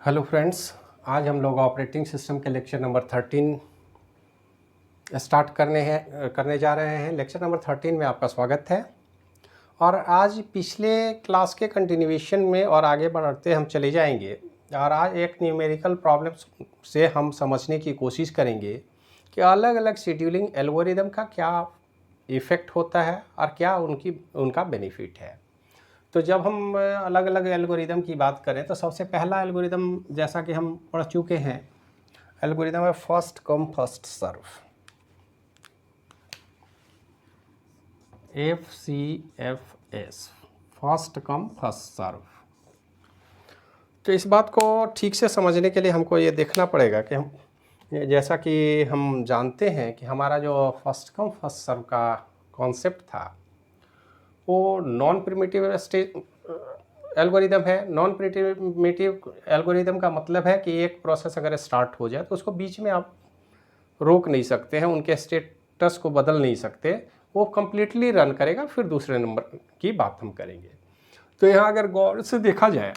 Hello friends, आज हम लोग ऑपरेटिंग सिस्टम के लेक्चर नंबर 13 स्टार्ट करने जा रहे हैं। लेक्चर नंबर 13 में आपका स्वागत है। और आज पिछले क्लास के कंटिन्यूएशन में और आगे बढ़ते हम चले जाएंगे। और आज एक न्यूमेरिकल प्रॉब्लम से हम समझने की कोशिश करेंगे कि अलग अलग शेड्यूलिंग एल्गोरिदम का क्या इफ़ेक्ट होता है और क्या उनका बेनिफिट है। तो जब हम अलग अलग एल्गोरिदम की बात करें तो सबसे पहला एल्गोरिदम, जैसा कि हम पढ़ चुके हैं, एल्गोरिदम है first come first serve, FCFS, first come first serve. तो इस बात को ठीक से समझने के लिए हमको ये देखना पड़ेगा कि जैसा कि हम जानते हैं कि हमारा जो फर्स्ट कम फर्स्ट सर्व का कॉन्सेप्ट था वो नॉन प्रिमिटिव एल्गोरिदम है। नॉन प्रिमिटिव एल्गोरिदम का मतलब है कि एक प्रोसेस अगर स्टार्ट हो जाए तो उसको बीच में आप रोक नहीं सकते हैं, उनके स्टेटस को बदल नहीं सकते, वो कम्प्लीटली रन करेगा। फिर दूसरे नंबर की बात हम करेंगे। तो यहाँ अगर गौर से देखा जाए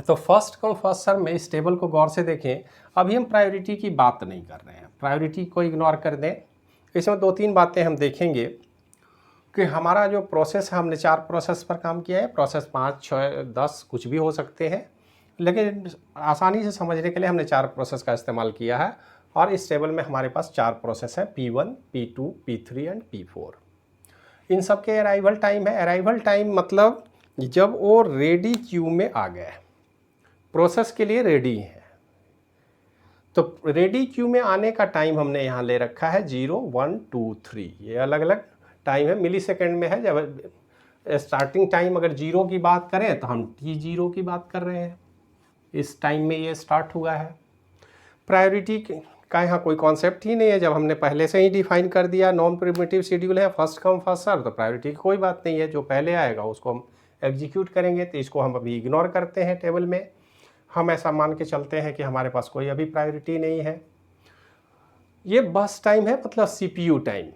तो फर्स्ट कम फर्स्ट सर्व में इस टेबल को गौर से देखें। अभी हम प्रायोरिटी की बात नहीं कर रहे हैं, प्रायोरिटी को इग्नोर कर दें। इसमें दो तीन बातें हम देखेंगे कि हमारा जो प्रोसेस है, हमने 4 प्रोसेस पर काम किया है। प्रोसेस 5, 6, 10 कुछ भी हो सकते हैं, लेकिन आसानी से समझने के लिए हमने 4 प्रोसेस का इस्तेमाल किया है। और इस टेबल में हमारे पास 4 प्रोसेस हैं, P1, P2, P3 and P4। इन सब के अराइवल टाइम है। अराइवल टाइम मतलब जब वो रेडी क्यू में आ गए, प्रोसेस के लिए रेडी है। तो रेडी क्यू में आने का टाइम हमने यहाँ ले रखा है 0, 1, 2, 3। ये अलग अलग टाइम है, मिली सेकेंड में है। जब स्टार्टिंग टाइम अगर 0 की बात करें तो हम T0 की बात कर रहे हैं, इस टाइम में ये स्टार्ट हुआ है। प्रायोरिटी का यहाँ कोई कॉन्सेप्ट ही नहीं है, जब हमने पहले से ही डिफाइन कर दिया। नॉन प्रिमिटिव शेड्यूल है, फर्स्ट कम फर्स्ट सर्व, तो प्रायोरिटी की कोई बात नहीं है। जो पहले आएगा उसको हम एग्जीक्यूट करेंगे। तो इसको हम अभी इग्नोर करते हैं टेबल में। हम ऐसा मान के चलते हैं कि हमारे पास कोई अभी प्रायोरिटी नहीं है। ये बस टाइम है, मतलब CPU टाइम।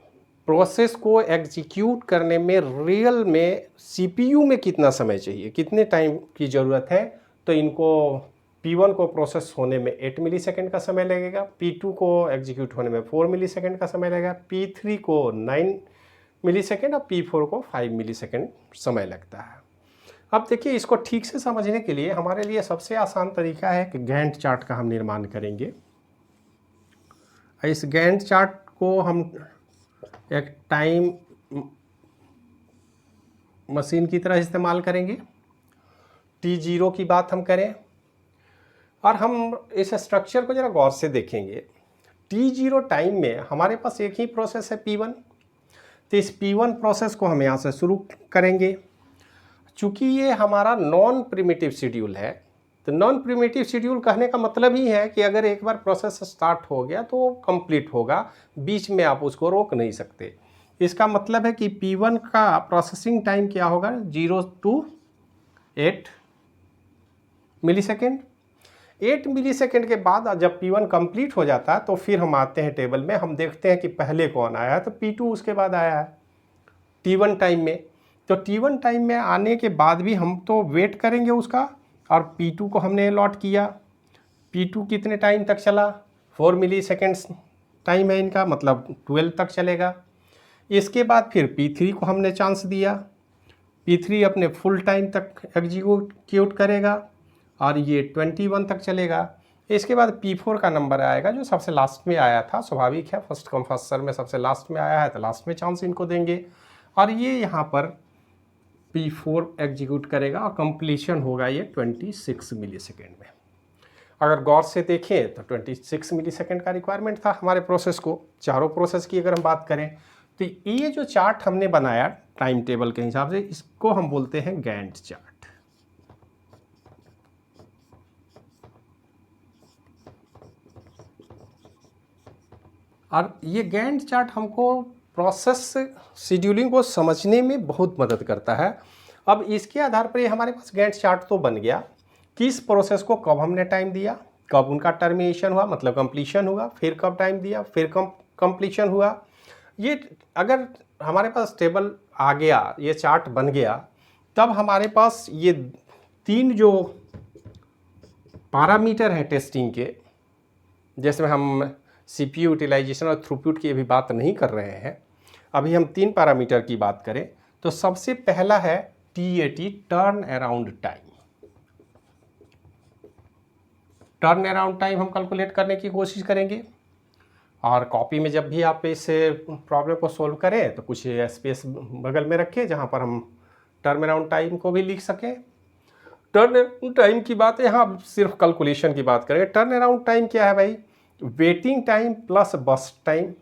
प्रोसेस को एग्जीक्यूट करने में रियल में CPU में कितना समय चाहिए, कितने टाइम की ज़रूरत है। तो इनको P1 को प्रोसेस होने में 8 मिली सेकेंड का समय लगेगा, P2 को एग्जीक्यूट होने में 4 मिली सेकेंड का समय लगेगा, P3 को 9 मिली सेकेंड और P4 को 5 मिली सेकेंड समय लगता है। अब देखिए, इसको ठीक से समझने के लिए हमारे लिए सबसे आसान तरीका है कि गैंट चार्ट का हम निर्माण करेंगे। इस गैंट चार्ट को हम एक टाइम मशीन की तरह इस्तेमाल करेंगे। T0 की बात हम करें और हम इस स्ट्रक्चर को ज़रा गौर से देखेंगे। T0 टाइम में हमारे पास एक ही प्रोसेस है, P1। तो इस P1 प्रोसेस को हम यहाँ से शुरू करेंगे। चूँकि ये हमारा नॉन प्रिमिटिव शेड्यूल है, तो नॉन प्रिमिटिव शेड्यूल कहने का मतलब ही है कि अगर एक बार प्रोसेस स्टार्ट हो गया तो वो कंप्लीट होगा, बीच में आप उसको रोक नहीं सकते। इसका मतलब है कि P1 का प्रोसेसिंग टाइम क्या होगा, 0 to 8 millisecond. 8 millisecond के बाद जब P1 कंप्लीट हो जाता है तो फिर हम आते हैं टेबल में, हम देखते हैं कि पहले कौन आया है। तो P2 उसके बाद आया है T1 टाइम में। तो T1 टाइम में आने के बाद भी हम तो वेट करेंगे उसका, और P2 को हमने अलॉट किया। P2 कितने टाइम तक चला, 4 मिली सेकेंड्स टाइम है इनका, मतलब 12 तक चलेगा। इसके बाद फिर P3 को हमने चांस दिया, P3 अपने फुल टाइम तक एग्जीक्यूट करेगा और ये 21 तक चलेगा। इसके बाद P4 का नंबर आएगा जो सबसे लास्ट में आया था, स्वाभाविक है, फर्स्ट कम फर्स्ट सर्व में सबसे लास्ट में आया है तो लास्ट में चांस इनको देंगे। और ये यहाँ पर P4 एग्जीक्यूट करेगा और कंप्लीशन होगा ये 26 मिली सेकेंड में। अगर गौर से देखें तो 26 मिली सेकेंड का रिक्वायरमेंट था हमारे प्रोसेस को। चारों प्रोसेस की अगर हम बात करें तो ये जो चार्ट हमने बनाया टाइम टेबल के हिसाब से, इसको हम बोलते हैं गैंट चार्ट। और ये गैंट चार्ट हमको प्रोसेस शेड्यूलिंग को समझने में बहुत मदद करता है। अब इसके आधार पर ये हमारे पास गैंट चार्ट तो बन गया, किस प्रोसेस को कब हमने टाइम दिया, कब उनका टर्मिनेशन हुआ मतलब कंप्लीशन हुआ, फिर कब टाइम दिया, फिर कंप्लीशन हुआ। ये अगर हमारे पास टेबल आ गया, ये चार्ट बन गया, तब हमारे पास ये 3 जो पैरामीटर है टेस्टिंग के, जैसे हम CPU यूटिलाइजेशन और थ्रूपुट की अभी बात नहीं कर रहे हैं, अभी हम 3 पैरामीटर की बात करें तो सबसे पहला है TAT, turn around time. Turn around time हम कैलकुलेट करने की कोशिश करेंगे, और कॉपी में जब भी आप इस प्रॉब्लम को सोल्व करें तो कुछ स्पेस बगल में रखें जहाँ पर हम टर्न अराउंड टाइम को भी लिख सकें। टर्न टाइम की बात है, यहाँ सिर्फ कैलकुलेशन की बात करेंगे। टर्न अराउंड टाइम क्या है भाई? Waiting time plus burst time.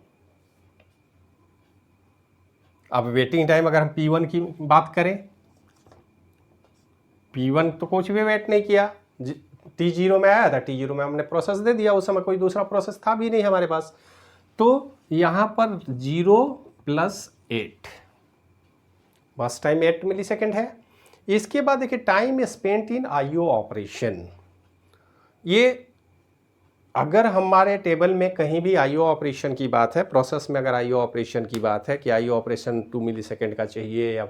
अब वेटिंग टाइम अगर हम P1 की बात करें, P1 तो कुछ भी वेट नहीं किया, T0 में आया था, T0 में हमने प्रोसेस दे दिया, उस समय कोई दूसरा प्रोसेस था भी नहीं हमारे पास, तो यहाँ पर 0 + 8, बस टाइम 8 मिलीसेकेंड है। इसके बाद देखिए time spent in IO operation. ये अगर हमारे टेबल में कहीं भी IO ऑपरेशन की बात है, प्रोसेस में अगर IO ऑपरेशन की बात है कि IO ऑपरेशन 2 मिलीसेकेंड का चाहिए या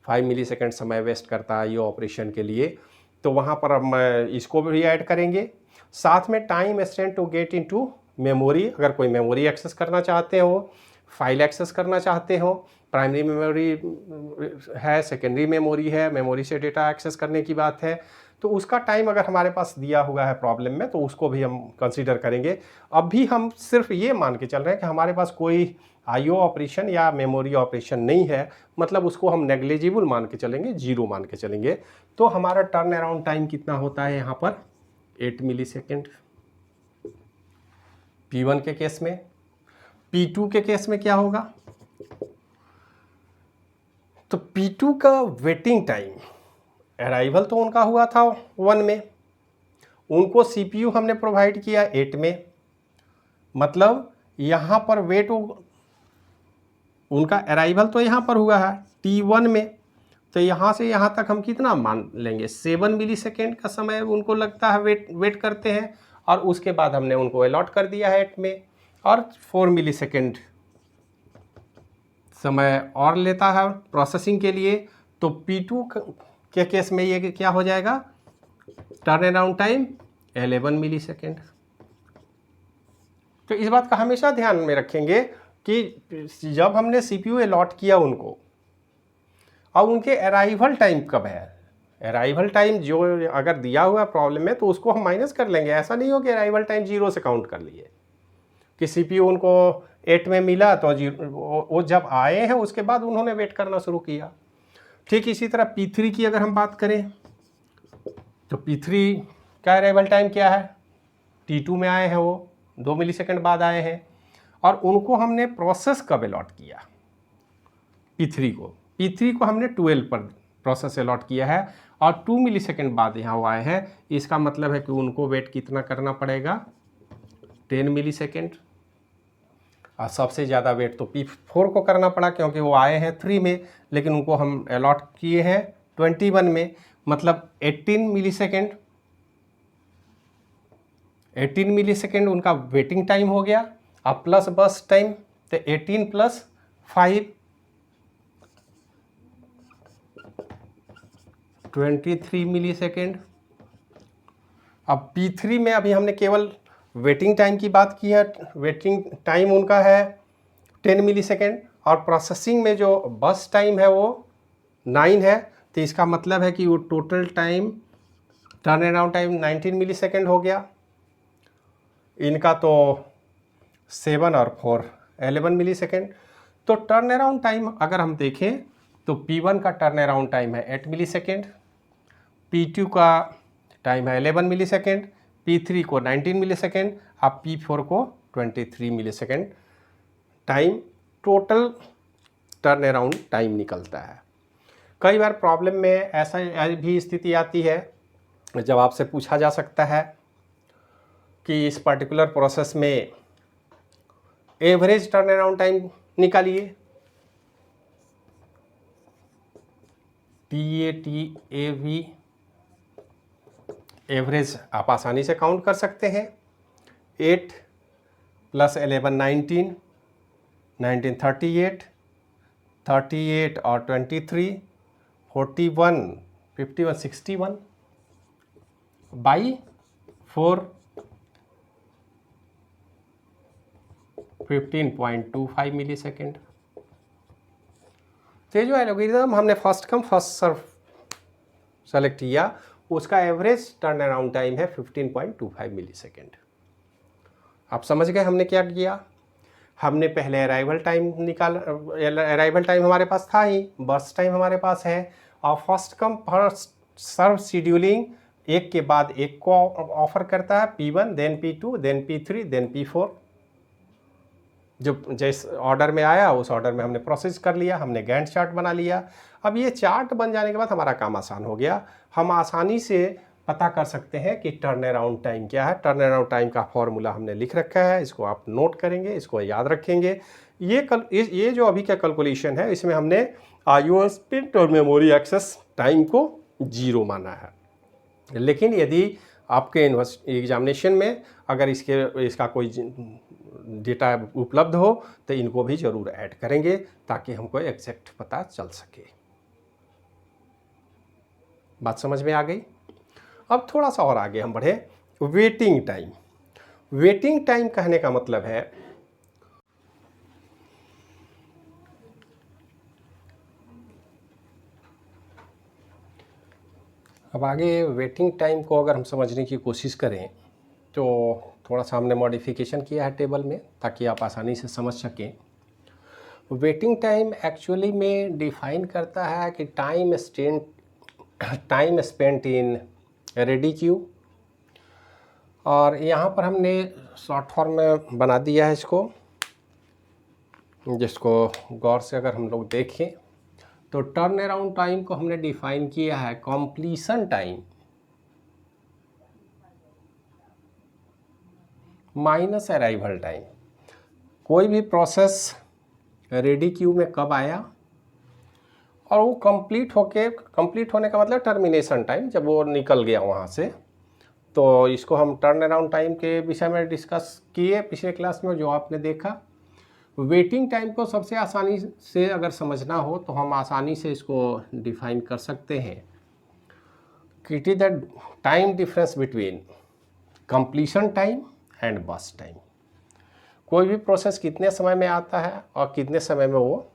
5 मिलीसेकेंड समय वेस्ट करता है IO ऑपरेशन के लिए, तो वहाँ पर हम इसको भी ऐड करेंगे। साथ में time spent to get into memory, अगर कोई मेमोरी एक्सेस करना चाहते हो, फाइल एक्सेस करना चाहते हो, प्राइमरी मेमोरी है, सेकेंडरी मेमोरी है, मेमोरी से डेटा एक्सेस करने की बात है, तो उसका टाइम अगर हमारे पास दिया हुआ है प्रॉब्लम में तो उसको भी हम कंसीडर करेंगे। अभी हम सिर्फ ये मान के चल रहे हैं कि हमारे पास कोई IO ऑपरेशन या मेमोरी ऑपरेशन नहीं है, मतलब उसको हम नेग्लिजिबल मान के चलेंगे, 0 मान के चलेंगे। तो हमारा टर्न अराउंड टाइम कितना होता है यहाँ पर? 8 मिलीसेकेंड P1 के केस में। P2 के केस में क्या होगा? तो P2 का वेटिंग टाइम, अराइवल तो उनका हुआ था 1 में, उनको CPU हमने प्रोवाइड किया 8 में, मतलब यहाँ पर वेट उनका अराइवल तो यहाँ पर हुआ है T1 में, तो यहाँ से यहाँ तक हम कितना मान लेंगे? 7 मिलीसेकेंड का समय उनको लगता है, वेट करते हैं, और उसके बाद हमने उनको अलॉट कर दिया है 8 में, और 4 मिलीसेकेंड समय और लेता है प्रोसेसिंग के लिए। तो P2 के केस में ये क्या हो जाएगा? Turn around time 11 millisecond. तो इस बात का हमेशा ध्यान में रखेंगे कि जब हमने CPU अलॉट किया उनको, और उनके अराइवल टाइम कब है? अराइवल टाइम जो अगर दिया हुआ प्रॉब्लम में तो उसको हम माइनस कर लेंगे। ऐसा नहीं हो कि अराइवल टाइम 0 से काउंट कर लिए कि CPU उनको 8 में मिला तो वो जब आए हैं उसके बाद उन्होंने वेट करना शुरू किया। ठीक इसी तरह P3 की अगर हम बात करें तो P3 का अराइवल टाइम क्या है? T2 में आए हैं, वो 2 मिलीसेकेंड बाद आए हैं, और उनको हमने प्रोसेस कब अलॉट किया? P3 को हमने 12 पर प्रोसेस अलॉट किया है, और 2 मिलीसेकेंड बाद यहाँ वो आए हैं। इसका मतलब है कि उनको वेट कितना करना पड़ेगा? 10 मिलीसेकेंड। और सबसे ज़्यादा वेट तो P4 को करना पड़ा, क्योंकि वो आए हैं 3 में, लेकिन उनको हम अलॉट किए हैं 21 में, मतलब 18 मिलीसेकेंड। 18 मिलीसेकेंड उनका वेटिंग टाइम हो गया, अब प्लस बस टाइम, तो 18 + 5 23 मिलीसेकेंड। अब P3 में अभी हमने केवल वेटिंग टाइम की बात की है, वेटिंग टाइम उनका है 10 मिलीसेकेंड, और प्रोसेसिंग में जो बस टाइम है वो 9 है, तो इसका मतलब है कि वो total time, turn around time 19 millisecond हो गया। इनका तो 7 और 4 11 मिलीसेकेंड। तो टर्न अराउंड टाइम अगर हम देखें तो P1 का टर्न अराउंड टाइम है 8 मिलीसेकेंड, P2 का टाइम है 11 मिलीसेकेंड, P3 को 19 मिलीसेकेंड, अब P4 को 23 millisecond time total turn around time निकलता है। कई बार प्रॉब्लम में ऐसा भी स्थिति आती है जब आपसे पूछा जा सकता है कि इस पर्टिकुलर प्रोसेस में एवरेज टर्न अराउंड टाइम निकालिए। TATAV एवरेज आप आसानी से काउंट कर सकते हैं। 8 + 11 19, 19 38, 38 और 23 41, 51 61 बाई 4 15.25 मिली सेकेंड। तो ये जो एल्गोरिदम हमने first come first serve select किया, उसका एवरेज टर्न अराउंड टाइम है 15.25 मिली सेकेंड। आप समझ गए हमने क्या किया? हमने पहले अराइवल टाइम अराइवल टाइम हमारे पास था ही, बर्स्ट टाइम हमारे पास है, और first come first serve scheduling एक के बाद एक को ऑफर करता है, P1 then P2 then P3 then P4। जो जिस ऑर्डर में आया उस ऑर्डर में हमने प्रोसेस कर लिया, हमने गैंट चार्ट बना लिया। अब ये चार्ट बन जाने के बाद हमारा काम आसान हो गया। हम आसानी से पता कर सकते हैं कि टर्न अराउंड टाइम क्या है। टर्न अराउंड टाइम का फॉर्मूला हमने लिख रखा है, इसको आप नोट करेंगे, इसको याद रखेंगे। ये जो अभी का कैलकुलेशन है, इसमें हमने IO स्पेंट और मेमोरी एक्सेस टाइम को 0 माना है। लेकिन यदि आपके एग्जामिनेशन में अगर इसका कोई डेटा उपलब्ध हो तो इनको भी ज़रूर ऐड करेंगे, ताकि हमको एग्जैक्ट पता चल सके। बात समझ में आ गई? अब थोड़ा सा और आगे हम बढ़े। Waiting time. वेटिंग टाइम कहने का मतलब है, अब आगे वेटिंग टाइम को अगर हम समझने की कोशिश करें तो थोड़ा सा हमने मॉडिफिकेशन किया है टेबल में, ताकि आप आसानी से समझ सकें। वेटिंग टाइम एक्चुअली में डिफाइन करता है कि time spent in ready queue, और यहाँ पर हमने शॉर्ट फॉर्म में बना दिया है इसको, जिसको गौर से अगर हम लोग देखें तो टर्न अराउंड टाइम को हमने डिफाइन किया है completion time minus arrival time. कोई भी प्रोसेस रेडी क्यू में कब आया और वो कंप्लीट होने का मतलब टर्मिनेशन टाइम, जब वो निकल गया वहाँ से, तो इसको हम टर्न अराउंड टाइम के विषय में डिस्कस किए पिछले क्लास में, जो आपने देखा। वेटिंग टाइम को सबसे आसानी से अगर समझना हो तो हम आसानी से इसको डिफाइन कर सकते हैं कि it is the time difference between completion time and burst time. कोई भी प्रोसेस कितने समय में आता है और कितने समय में वो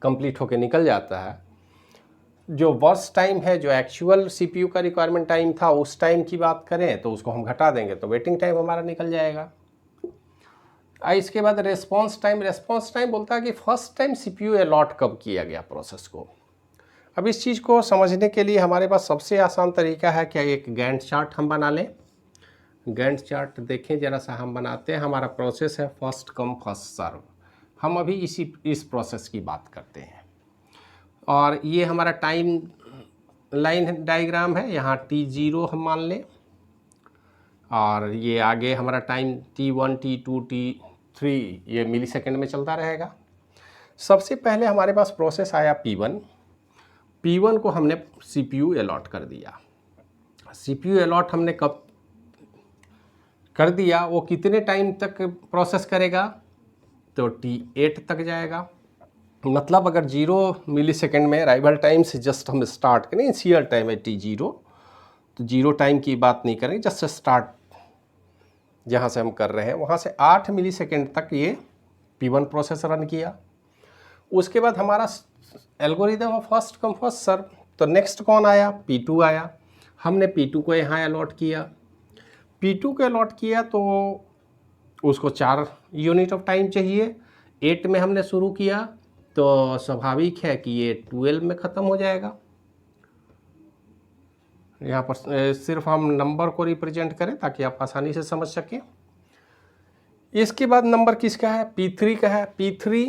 कंप्लीट होकर निकल जाता है। जो बर्स्ट टाइम है, जो एक्चुअल CPU का रिक्वायरमेंट टाइम था, उस टाइम की बात करें तो उसको हम घटा देंगे तो वेटिंग टाइम हमारा निकल जाएगा। इसके बाद रेस्पॉन्स टाइम बोलता है कि फर्स्ट टाइम CPU अलॉट कब किया गया प्रोसेस को। अब इस चीज़ को समझने के लिए हमारे पास सबसे आसान तरीका है कि एक गैंट चार्ट हम बना लें। गैंट चार्ट देखें जरा सा, हम बनाते हैं। हमारा प्रोसेस है फर्स्ट कम फर्स्ट सर्व। हम अभी इस प्रोसेस की बात करते हैं, और ये हमारा टाइम लाइन डायग्राम है। यहाँ T0 हम मान लें, और ये आगे हमारा टाइम T1 T2 T3 ये मिली सेकेंड में चलता रहेगा। सबसे पहले हमारे पास प्रोसेस आया P1 को हमने CPU अलॉट कर दिया। CPU अलॉट हमने कब कर दिया, वो कितने टाइम तक प्रोसेस करेगा, तो T8 तक जाएगा। मतलब अगर 0 मिली सेकेंड में अराइवल टाइम से जस्ट हम स्टार्ट करें, इनिशियल टाइम है T0, तो 0 टाइम की बात नहीं करेंगे, जस्ट स्टार्ट जहाँ से हम कर रहे हैं वहाँ से 8 मिली सेकेंड तक ये P1 प्रोसेस रन किया। उसके बाद हमारा algorithm of first come first serve, तो नेक्स्ट कौन आया, P2 आया। हमने P2 को यहाँ अलॉट किया। P2 को अलॉट किया तो उसको 4 यूनिट ऑफ टाइम चाहिए। 8 में हमने शुरू किया तो स्वाभाविक है कि ये 12 में ख़त्म हो जाएगा। यहाँ पर सिर्फ हम नंबर को रिप्रेजेंट करें ताकि आप आसानी से समझ सकें। इसके बाद नंबर किसका है, P3 का है। P3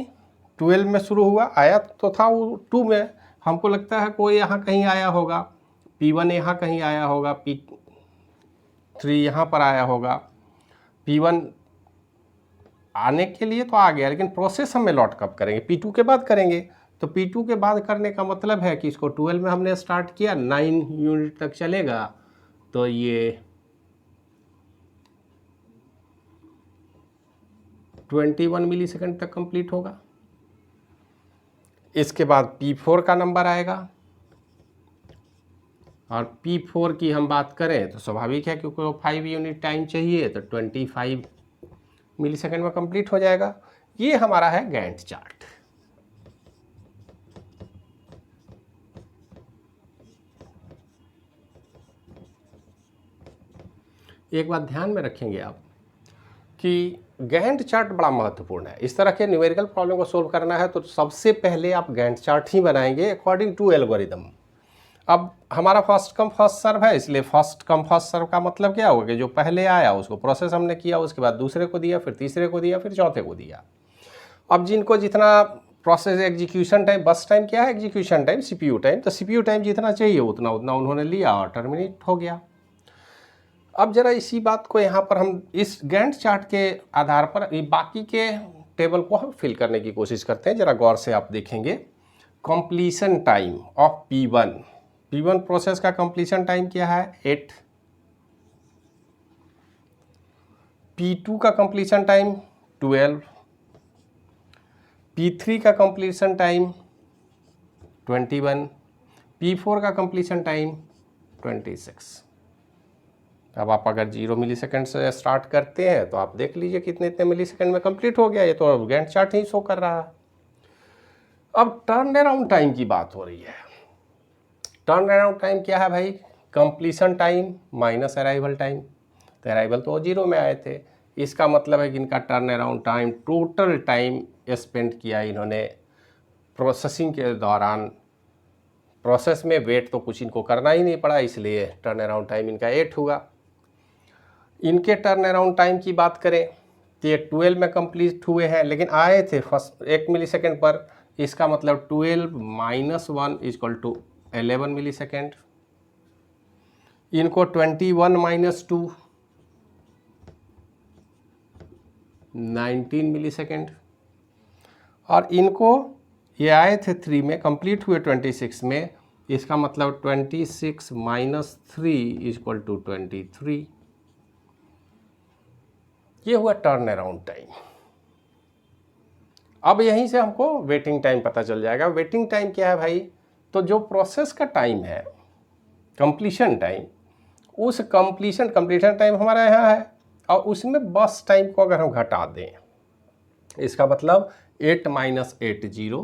12 में शुरू हुआ, आया तो था वो 2 में। हमको लगता है कोई यहाँ कहीं आया होगा, P1 यहाँ कहीं आया होगा, P3 यहाँ पर आया होगा। P1 आने के लिए तो आ गया, लेकिन प्रोसेस हम अलॉट कब करेंगे, P2 के बाद करेंगे। तो P2 के बाद करने का मतलब है कि इसको 12 में हमने स्टार्ट किया, 9 यूनिट तक चलेगा, तो ये 21 मिली सेकेंड तक कंप्लीट होगा। इसके बाद P4 का नंबर आएगा, और P4 की हम बात करें तो स्वाभाविक है क्योंकि वो 5 यूनिट टाइम चाहिए तो 25 मिलीसेकंड में कंप्लीट हो जाएगा। ये हमारा है गैंट चार्ट। एक बात ध्यान में रखेंगे आप कि गैंट चार्ट बड़ा महत्वपूर्ण है। इस तरह के न्यूमेरिकल प्रॉब्लम को सोल्व करना है तो सबसे पहले आप गैंट चार्ट ही बनाएंगे अकॉर्डिंग टू एल्गोरिदम। अब हमारा फर्स्ट कम फर्स्ट सर्व है, इसलिए फर्स्ट कम फर्स्ट सर्व का मतलब क्या होगा कि जो पहले आया उसको प्रोसेस हमने किया, उसके बाद दूसरे को दिया, फिर तीसरे को दिया, फिर चौथे को दिया। अब जिनको जितना प्रोसेस एग्जीक्यूशन टाइम, बस टाइम क्या है, एग्जीक्यूशन टाइम, सीपीयू टाइम, तो सीपीयू टाइम जितना चाहिए उतना उतना उन्होंने लिया और टर्मिनेट हो गया। अब जरा इसी बात को यहाँ पर हम इस गैंट चार्ट के आधार पर बाकी के टेबल को हम फिल करने की कोशिश करते हैं। जरा गौर से आप देखेंगे completion time of P1 process का कंप्लीशन टाइम क्या है 8, P2 का कंप्लीशन टाइम 12, P3 का कंप्लीशन टाइम 21, P4 का कंप्लीशन टाइम 26। अब आप अगर 0 मिलीसेकंड से स्टार्ट करते हैं तो आप देख लीजिए कितने इतने मिलीसेकंड में कंप्लीट हो गया। ये तो गैंट चार्ट ही शो कर रहा है। अब टर्न अराउंड टाइम की बात हो रही है। टर्न अराउंड टाइम क्या है भाई, completion time minus arrival time. तो अराइवल तो 0 में आए थे, इसका मतलब है कि इनका turn around time, total time spend किया इन्होंने प्रोसेसिंग के दौरान। प्रोसेस में वेट तो कुछ इनको करना ही नहीं पड़ा, इसलिए टर्न अराउंड टाइम इनका 8 हुआ। इनके टर्न अराउंड टाइम की बात करें तो ये 12 में कंप्लीट हुए हैं, लेकिन आए थे फर्स्ट 1 मिलीसेकंड पर। इसका मतलब 12 माइनस 1 इक्वल टू 11 मिलीसेकंड। इनको 21 माइनस 2 19 मिलीसेकंड। और इनको ये आए थे 3 में, कंप्लीट हुए 26 में। इसका मतलब 26 माइनस 3 इक्वल टू 23। ये हुआ टर्न अराउंड टाइम। अब यहीं से हमको वेटिंग टाइम पता चल जाएगा। वेटिंग टाइम क्या है भाई, तो जो प्रोसेस का टाइम है कंप्लीशन टाइम, उस कंप्लीशन टाइम हमारा यहाँ है और उसमें बस टाइम को अगर हम घटा दें, इसका मतलब 8 माइनस 8 0।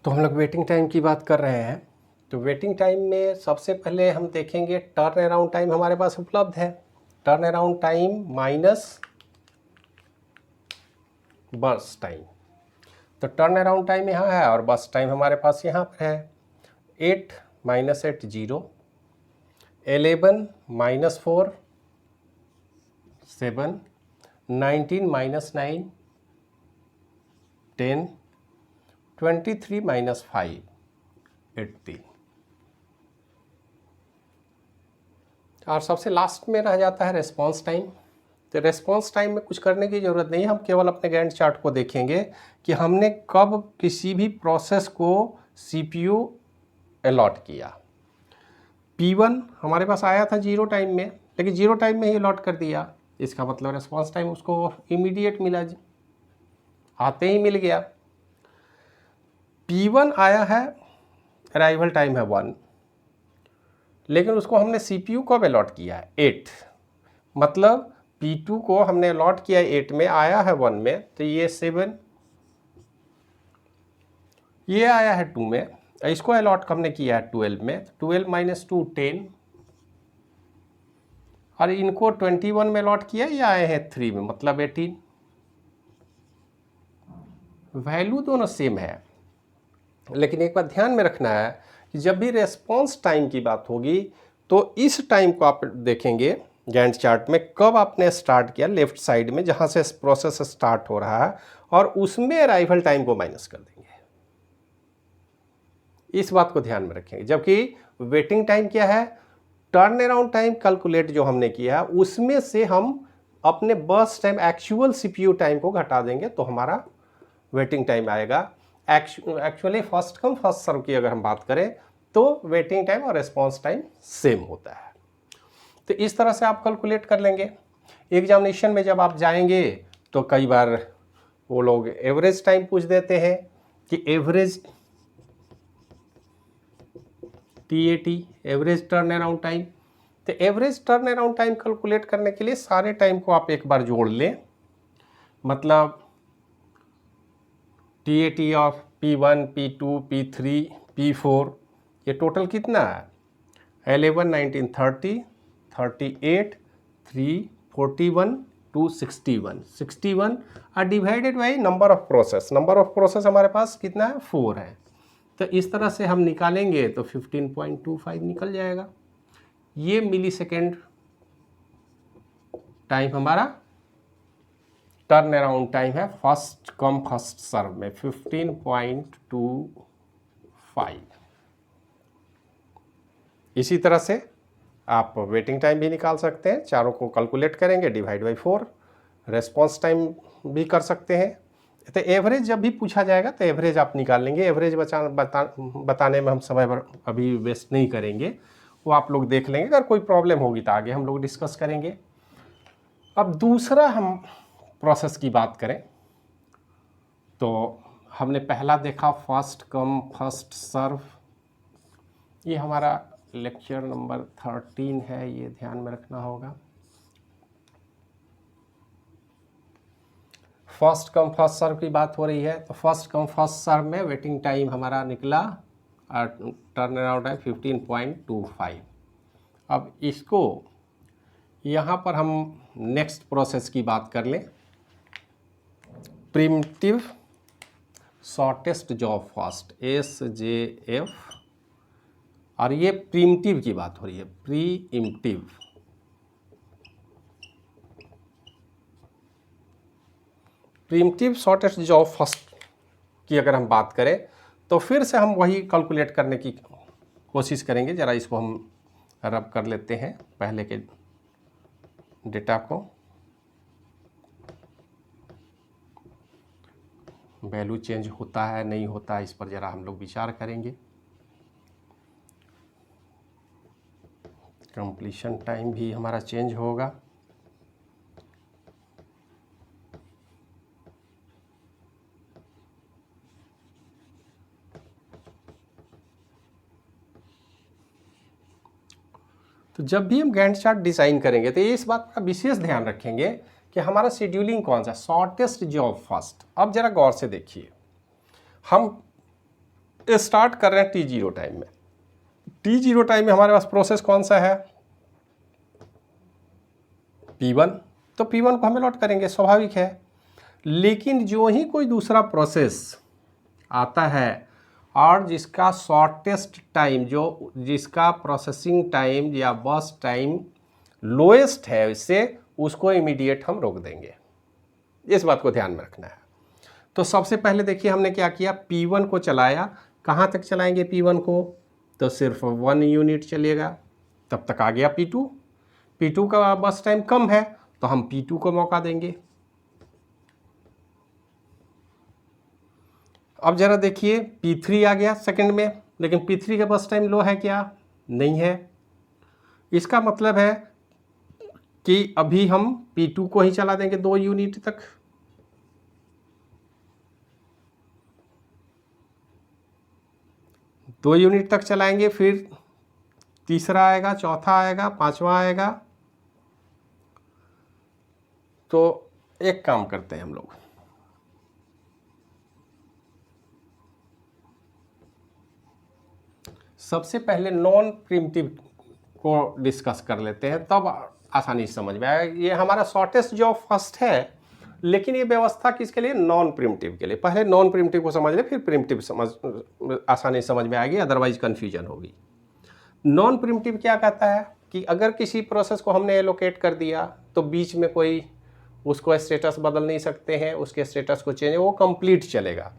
तो हम लोग वेटिंग टाइम की बात कर रहे हैं। तो वेटिंग टाइम में सबसे पहले हम देखेंगे टर्न अराउंड टाइम हमारे पास उपलब्ध है। टर्न अराउंड टाइम माइनस बस टाइम। तो टर्न अराउंड टाइम यहाँ है और बस टाइम हमारे पास यहाँ पर है। 8 माइनस 8 0, 11 माइनस 4 7, 19 माइनस 9 10, 23 माइनस 5 18। और सबसे लास्ट में रह जाता है रेस्पॉन्स टाइम। तो रेस्पॉन्स टाइम में कुछ करने की ज़रूरत नहीं है, हम केवल अपने गैंट चार्ट को देखेंगे कि हमने कब किसी भी प्रोसेस को सीपीयू अलॉट किया। P1 हमारे पास आया था 0 टाइम में, लेकिन 0 टाइम में ही अलॉट कर दिया। इसका मतलब रेस्पॉन्स टाइम उसको इमीडिएट मिला, आते ही मिल गया। P1 आया है, अराइवल टाइम है 1, लेकिन उसको हमने CPU कब अलॉट किया है 8। मतलब P2 को हमने अलॉट किया 8 में, आया है 1 में, तो ये 7, ये आया है 2 में, इसको अलॉट हमने किया है 12 में। 12 माइनस 2 10, और इनको 21 में अलॉट किया, ये आए हैं 3 में, मतलब 18। वैल्यू दोनों सेम है, लेकिन एक बात ध्यान में रखना है कि जब भी रेस्पॉन्स टाइम की बात होगी तो इस टाइम को आप देखेंगे गैंट चार्ट में, कब आपने स्टार्ट किया लेफ्ट साइड में जहाँ से प्रोसेस स्टार्ट हो रहा है, और उसमें अराइवल टाइम को माइनस कर देंगे। इस बात को ध्यान में रखेंगे। जबकि वेटिंग टाइम क्या है, टर्न अराउंड टाइम कैलकुलेट जो हमने किया है उसमें से हम अपने बस टाइम एक्चुअल सीपीयू टाइम को घटा देंगे तो हमारा वेटिंग टाइम आएगा। Actually first come first serve की अगर हम बात करें तो वेटिंग टाइम और रिस्पॉन्स टाइम सेम होता है। तो इस तरह से आप कैलकुलेट कर लेंगे। एग्जामिनेशन में जब आप जाएंगे तो कई बार वो लोग एवरेज टाइम पूछ देते हैं कि average TAT average turn around time. तो average turn around time calculate करने के लिए सारे टाइम को आप एक बार जोड़ लें, मतलब TAT of P1, P2, P3, P4, ये टोटल कितना है 11, 19, 30, 38, 3, 41, 2, 61, 61 और divided by number of process. Number of process हमारे पास कितना है 4 है। तो इस तरह से हम निकालेंगे तो 15.25 निकल जाएगा। ये मिली सेकेंड टाइम हमारा टर्न अराउंड टाइम है फर्स्ट कम फर्स्ट सर्व में 15.25। इसी तरह से आप वेटिंग टाइम भी निकाल सकते हैं, चारों को कैलकुलेट करेंगे डिवाइड बाई 4। रेस्पॉन्स टाइम भी कर सकते हैं। तो एवरेज जब भी पूछा जाएगा तो एवरेज आप निकाल लेंगे। एवरेज बताने में हम समय भर अभी वेस्ट नहीं करेंगे, वो आप लोग देख लेंगे। अगर कोई प्रॉब्लम होगी तो आगे हम लोग डिस्कस करेंगे। अब दूसरा हम प्रोसेस की बात करें तो हमने पहला देखा फर्स्ट कम फर्स्ट सर्व। ये हमारा लेक्चर नंबर 13 है, ये ध्यान में रखना होगा। फर्स्ट कम फर्स्ट सर्व की बात हो रही है तो फर्स्ट कम फर्स्ट सर्व में वेटिंग टाइम हमारा निकला और टर्न अराउंड है 15.25। अब इसको यहाँ पर हम नेक्स्ट प्रोसेस की बात कर लें, primitive shortest job fast SJF, और ये प्रीम्प्टिव की बात हो रही है, प्रीइम्प्टिव। प्रीम्प्टिव शॉर्टेस्ट जॉब फर्स्ट की अगर हम बात करें तो फिर से हम वही कैलकुलेट करने की कोशिश करेंगे। ज़रा इसको हम रब कर लेते हैं पहले के डेटा को। वैल्यू चेंज होता है नहीं होता है इस पर ज़रा हम लोग विचार करेंगे। कंप्लीशन टाइम भी हमारा चेंज होगा। तो जब भी हम गैंट चार्ट डिज़ाइन करेंगे तो ये इस बात का विशेष ध्यान रखेंगे कि हमारा शेड्यूलिंग कौन सा, शॉर्टेस्ट जॉब फर्स्ट। अब जरा गौर से देखिए, हम स्टार्ट कर रहे हैं T0 टाइम में। T0 टाइम में हमारे पास प्रोसेस कौन सा है P1, तो P1 को हम अलॉट करेंगे, स्वाभाविक है। लेकिन जो ही कोई दूसरा प्रोसेस आता है और जिसका शॉर्टेस्ट टाइम, जो जिसका प्रोसेसिंग टाइम या बर्स्ट टाइम लोएस्ट है, इससे उसको इमीडिएट हम रोक देंगे। इस बात को ध्यान में रखना है। तो सबसे पहले देखिए हमने क्या किया, P1 को चलाया। कहाँ तक चलाएंगे P1 को, तो सिर्फ 1 यूनिट चलेगा, तब तक आ गया P2। P2 का बस टाइम कम है तो हम P2 को मौका देंगे। अब ज़रा देखिए P3 आ गया सेकंड में, लेकिन P3 का बस टाइम लो है क्या, नहीं है। इसका मतलब है कि अभी हम P2 को ही चला देंगे 2 यूनिट तक। दो यूनिट तक चलाएंगे, फिर तीसरा आएगा, चौथा आएगा, पांचवा आएगा। तो एक काम करते हैं हम लोग, सबसे पहले नॉन प्रिमिटिव को डिस्कस कर लेते हैं, तब आसानी से समझ में आएगा। ये हमारा शॉर्टेस्ट जॉब फर्स्ट है, लेकिन ये व्यवस्था किसके लिए, नॉन प्रिमिटिव के लिए। पहले नॉन प्रिमिटिव को समझ ले, फिर प्रिमिटिव समझ आसानी से समझ में आएगी, अदरवाइज कन्फ्यूजन होगी। नॉन प्रिमिटिव क्या कहता है कि अगर किसी प्रोसेस को हमने एलोकेट कर दिया तो बीच में कोई उसको स्टेटस बदल नहीं सकते हैं, उसके स्टेटस को चेंज, वो कंप्लीट चलेगा।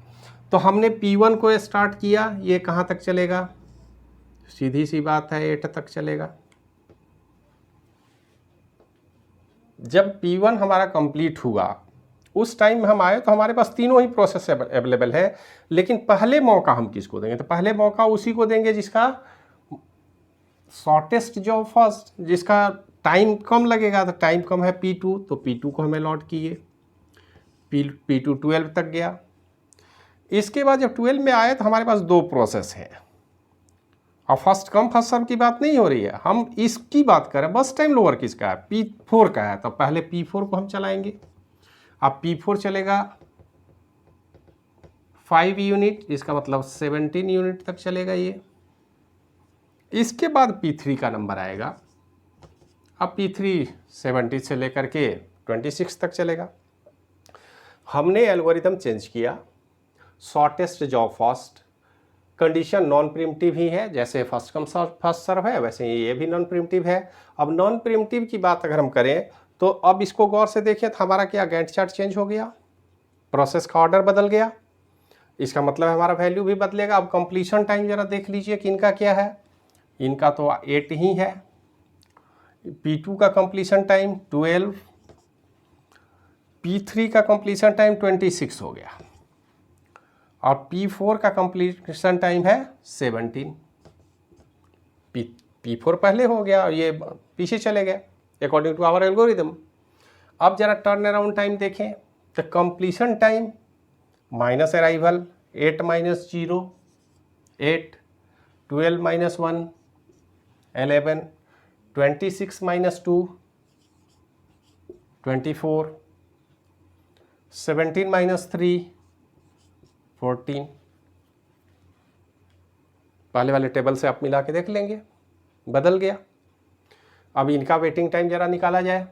तो हमने P1 को स्टार्ट किया, ये कहाँ तक चलेगा, सीधी सी बात है 8 तक चलेगा। जब P1 हमारा कंप्लीट हुआ उस टाइम में हम आए तो हमारे पास तीनों ही प्रोसेस अवेलेबल है, लेकिन पहले मौका हम किसको देंगे, तो पहले मौका उसी को देंगे जिसका शॉर्टेस्ट जॉब फर्स्ट, जिसका टाइम कम लगेगा। तो टाइम कम है P2, तो P2 को हमें अलॉट किए। P2 12 तक गया। इसके बाद जब 12 में आए तो हमारे पास 2 प्रोसेस हैं अब फर्स्ट कम फर्स्ट सर्व की बात नहीं हो रही है, हम इसकी बात करें, बस टाइम लोअर किसका है, P4 का है, तो पहले P4 को हम चलाएंगे। अब P4 चलेगा 5 यूनिट, इसका मतलब 17 यूनिट तक चलेगा ये। इसके बाद P3 का नंबर आएगा। अब P3 70 से लेकर के 26 तक चलेगा। हमने एल्गोरिथम चेंज किया, shortest job first, condition non preemptive ही है, जैसे फर्स्ट कम फर्स्ट सर्व है वैसे ही ये भी नॉन प्रिमिटिव है। अब नॉन प्रिमिटिव की बात अगर हम करें तो अब इसको गौर से देखें तो हमारा क्या गैंट चार्ट चेंज हो गया, प्रोसेस का ऑर्डर बदल गया, इसका मतलब हमारा वैल्यू भी बदलेगा। अब कंप्लीशन टाइम जरा देख लीजिए कि इनका क्या है, इनका तो 8 ही है। P2 का कंप्लीशन टाइम 12, P3 का कंप्लीशन टाइम 26 हो गया और P4 का कंप्लीशन टाइम है 17। P4 पहले हो गया और ये पीछे चले गए अकॉर्डिंग टू आवर एल्गोरिथम। अब जरा टर्न अराउंड टाइम देखें तो completion time minus arrival 8 minus 0 8, 12 minus 1 11, 26 minus 2 24, 17 minus 3 14। पहले वाले टेबल से आप मिला के देख लेंगे, बदल गया। अब इनका वेटिंग टाइम जरा निकाला जाए,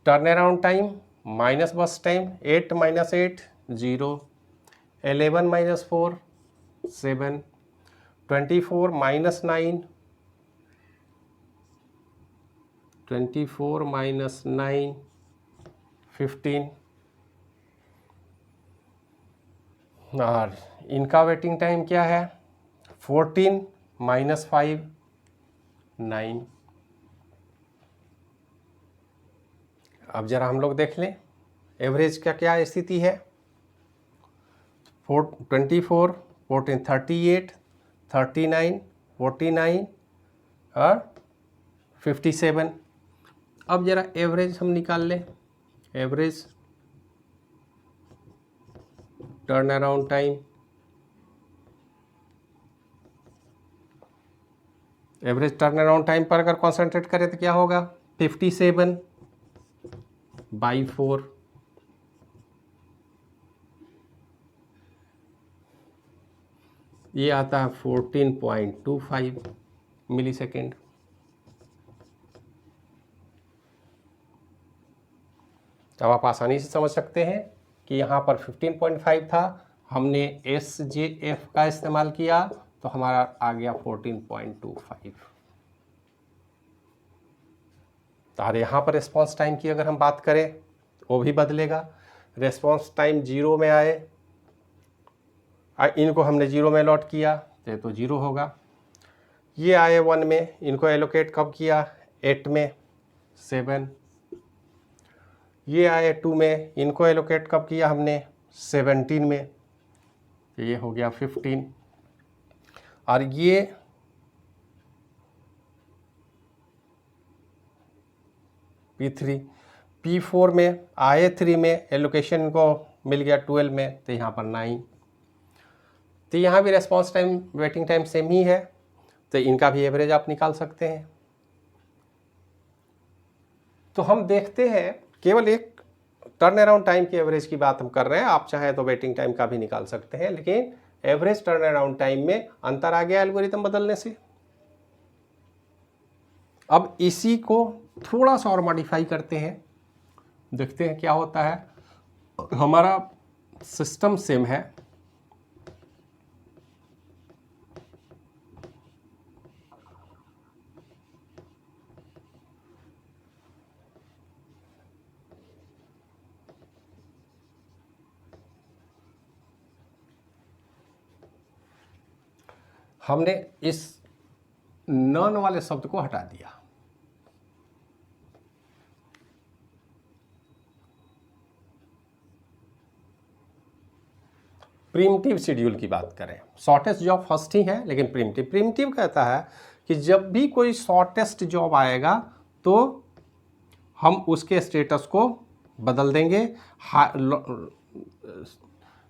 टर्न अराउंड टाइम माइनस बस time 8 minus 8 0, 11 minus 4 7, 24 minus 9 24 minus 9 15 और इनका वेटिंग टाइम क्या है 14 माइनस 5 9। अब जरा हम लोग देख लें एवरेज का क्या स्थिति है, 24 14 38 39 49 और 57। अब जरा एवरेज हम निकाल लें, average turn around time, average turn around time पर अगर कॉन्सेंट्रेट करें तो क्या होगा 57/4, ये आता है 14.25 मिली सेकेंड। अब आप आसानी से समझ सकते हैं कि यहाँ पर 15.5 था, हमने SJF का इस्तेमाल किया तो हमारा आ गया 14.25। और यहाँ पर रिस्पॉन्स टाइम की अगर हम बात करें तो वो भी बदलेगा। रिस्पॉन्स टाइम 0 में आए, इनको हमने 0 में अलॉट किया तो 0 होगा। ये आए 1 में, इनको एलोकेट कब किया 8 में 7। ये आए 2 में, इनको एलोकेट कब किया हमने 17 में, तो ये हो गया 15। और ये P3 P4 में आए 3 में, एलोकेशन इनको मिल गया 12 में, तो यहाँ पर 9। तो यहाँ भी response time waiting time same ही है, तो इनका भी एवरेज आप निकाल सकते हैं। तो हम देखते हैं केवल एक टर्न अराउंड टाइम की एवरेज की बात हम कर रहे हैं, आप चाहें तो वेटिंग टाइम का भी निकाल सकते हैं, लेकिन एवरेज टर्न अराउंड टाइम में अंतर आ गया एल्गोरिथम बदलने से। अब इसी को थोड़ा सा और मॉडिफाई करते हैं, देखते हैं क्या होता है। हमारा सिस्टम सेम है, हमने इस नॉन वाले शब्द को हटा दिया। प्रिमिटिव शेड्यूल की बात करें, शॉर्टेस्ट जॉब फर्स्ट ही है, लेकिन प्रिमिटिव कहता है कि जब भी कोई शॉर्टेस्ट जॉब आएगा तो हम उसके स्टेटस को बदल देंगे,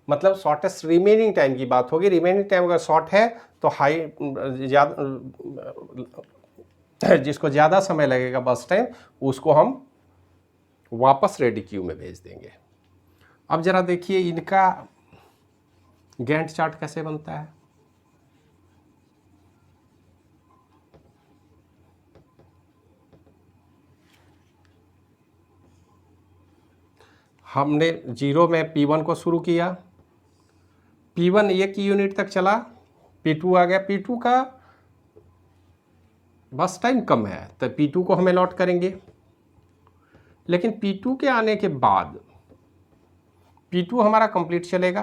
मतलब शॉर्टेस्ट रिमेनिंग टाइम की बात होगी। रिमेनिंग टाइम अगर शॉर्ट है तो हाई ज़्यादा, जिसको ज़्यादा समय लगेगा बस टाइम, उसको हम वापस रेडी क्यू में भेज देंगे। अब ज़रा देखिए इनका गैंट चार्ट कैसे बनता है। हमने 0 में P1 को शुरू किया, P1 1 यूनिट तक चला, P2 आ गया। P2 का बस टाइम कम है तो P2 को हम अलॉट करेंगे, लेकिन P2 के आने के बाद P2 हमारा कंप्लीट चलेगा,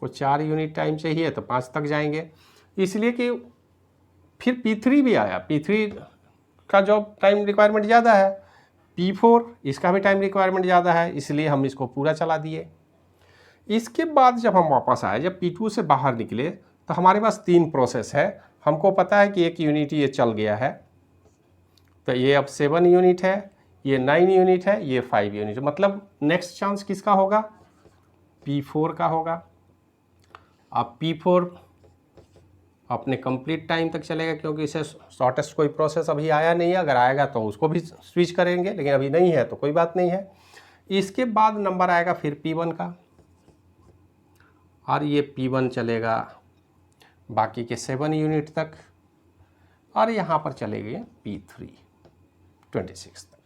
को 4 यूनिट टाइम चाहिए तो 5 तक जाएंगे, इसलिए कि फिर P3 भी आया। P3 का जॉब टाइम रिक्वायरमेंट ज़्यादा है, P4 इसका भी टाइम रिक्वायरमेंट ज़्यादा है, इसलिए हम इसको पूरा चला दिए। इसके बाद जब हम वापस आए, जब P2 से बाहर निकले, तो हमारे पास 3 प्रोसेस है। हमको पता है कि 1 यूनिट ये चल गया है, तो ये अब 7 यूनिट है, ये 9 यूनिट है, ये 5 यूनिट, मतलब नेक्स्ट चांस किसका होगा? P4 का होगा। अब P4 अपने कंप्लीट टाइम तक चलेगा, क्योंकि इसे शॉर्टेस्ट कोई प्रोसेस अभी आया नहीं है। अगर आएगा तो उसको भी स्विच करेंगे, लेकिन अभी नहीं है तो कोई बात नहीं है। इसके बाद नंबर आएगा फिर P1 का, और ये P1 चलेगा बाकी के 7 यूनिट तक, और यहाँ पर चलेगी P3 26 तक।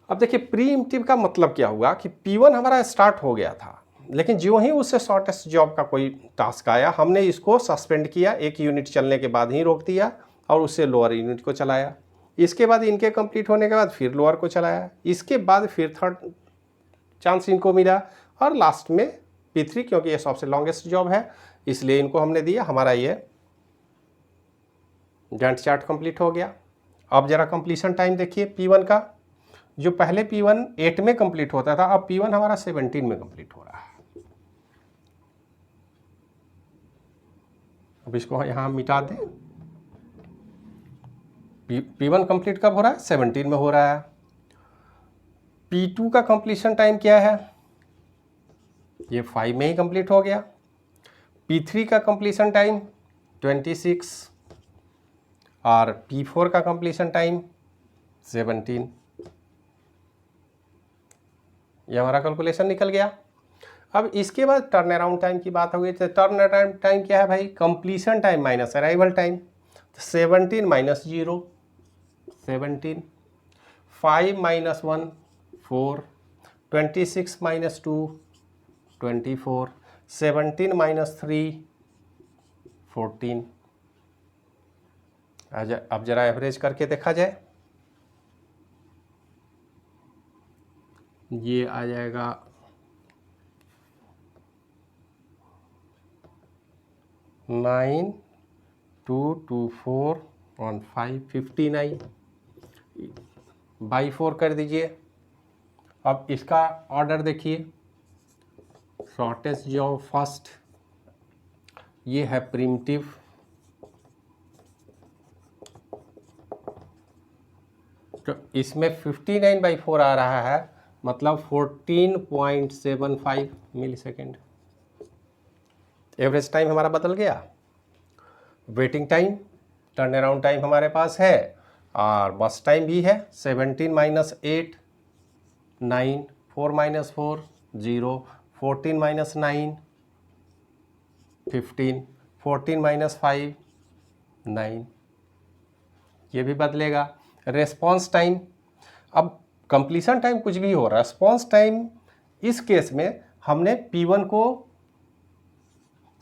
अब देखिए प्रीएम्प्टिव का मतलब क्या हुआ कि P1 हमारा स्टार्ट हो गया था, लेकिन जो ही उससे शॉर्टेस्ट जॉब का कोई टास्क आया, हमने इसको सस्पेंड किया, 1 यूनिट चलने के बाद ही रोक दिया और उससे लोअर यूनिट को चलाया। इसके बाद इनके कंप्लीट होने के बाद फिर लोअर को चलाया, इसके बाद फिर थर्ड चांस इनको मिला, और लास्ट में P3, क्योंकि ये सबसे लॉन्गेस्ट जॉब है इसलिए इनको हमने दिया। हमारा ये गैंट चार्ट कंप्लीट हो गया। अब जरा कंप्लीशन टाइम देखिए P1 का, जो पहले P1 8 में कंप्लीट होता था, अब P1 हमारा 17 में कंप्लीट हो रहा है। अब इसको यहाँ मिटा दें। P1 कंप्लीट कब हो रहा है? 17 में हो रहा है। P2 का कंप्लीशन टाइम क्या है? ये 5 में ही कंप्लीट हो गया। P3 का कंप्लीशन टाइम 26, और P4 का कंप्लीशन टाइम 17। ये हमारा कैलकुलेशन निकल गया। अब इसके बाद टर्न अराउंड टाइम की बात हो गई, तो टर्न अराउंड टाइम क्या है भाई? Completion time minus arrival time. 17 minus 0 17, 5 minus 1 4, 26 minus 2 24, 17 minus 3 14। अब जरा एवरेज करके देखा जाए, ये आ जाएगा 9 2 2 4 1 5 59 बाई 4 कर दीजिए। अब इसका ऑर्डर देखिए, शॉर्टेस्ट जॉब फर्स्ट, ये है प्रिमिटिव, तो इसमें 59/4 आ रहा है, मतलब 14.75 मिली सेकेंड। एवरेज टाइम हमारा बदल गया। Waiting time, turn around time हमारे पास है, और बस टाइम भी है। 17 माइनस 8 9, 4 माइनस 4 0, 14 माइनस 9 15, 14 माइनस 5 9, ये भी बदलेगा। रेस्पॉन्स टाइम, अब कंप्लीशन टाइम कुछ भी हो, रेस्पॉन्स टाइम इस केस में हमने P1 को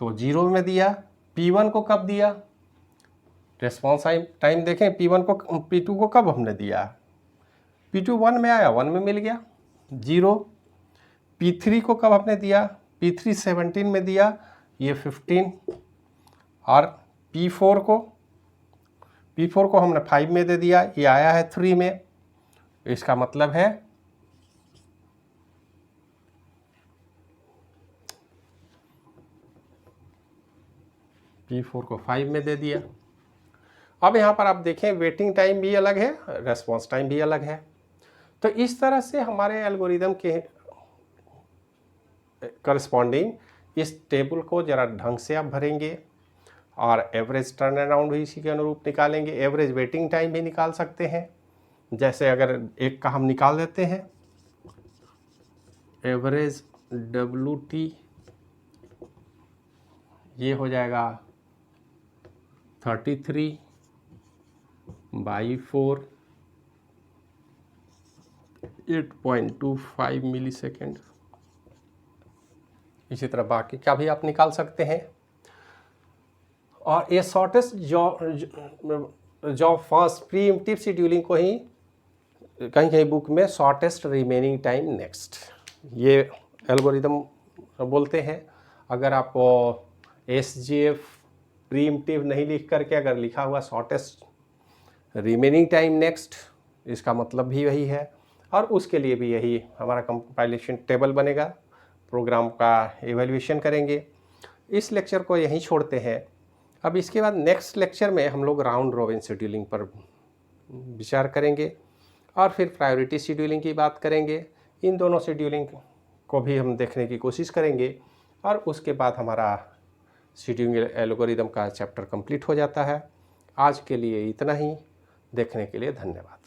तो 0 में दिया, P1 को कब दिया? रेस्पॉन्स टाइम देखें, P1 को P2 को कब हमने दिया? P2 1 में आया, 1 में मिल गया 0। P3 को कब हमने दिया? P3 17 में दिया, ये 15। और P4 को हमने 5 में दे दिया, ये आया है 3 में। इसका मतलब है P4 को 5 में दे दिया। अब यहाँ पर आप देखें, वेटिंग टाइम भी अलग है, रेस्पॉन्स टाइम भी अलग है। तो इस तरह से हमारे एल्गोरिदम के करस्पॉन्डिंग इस टेबल को ज़रा ढंग से आप भरेंगे और एवरेज टर्न अराउंड भी इसी के अनुरूप निकालेंगे। एवरेज वेटिंग टाइम भी निकाल सकते हैं, जैसे अगर एक का हम निकाल देते हैं एवरेज WT, ये हो जाएगा 33/4 8.25 मिली सेकेंड। इसी तरह बाकी का भी आप निकाल सकते हैं। और ये shortest job first pre-emptive scheduling को ही कहीं कहीं बुक में शॉर्टेस्ट रिमेनिंग टाइम नेक्स्ट ये एल्गोरिदम बोलते हैं। अगर आप SGF प्रीएम्प्टिव नहीं लिख करके अगर लिखा हुआ शॉर्टेस्ट रिमेनिंग टाइम नेक्स्ट, इसका मतलब भी वही है। और उसके लिए भी यही हमारा कंपाइलेशन टेबल बनेगा, प्रोग्राम का एवेल्यूएशन करेंगे। इस लेक्चर को यहीं छोड़ते हैं। अब इसके बाद नेक्स्ट लेक्चर में हम लोग राउंड रॉबिन शेड्यूलिंग पर विचार करेंगे और फिर प्रायोरिटी शेड्यूलिंग की बात करेंगे। इन दोनों शेड्यूलिंग को भी हम देखने की कोशिश करेंगे और उसके बाद हमारा शेड्यूलिंग एल्गोरिदम का चैप्टर कंप्लीट हो जाता है। आज के लिए इतना ही। देखने के लिए धन्यवाद।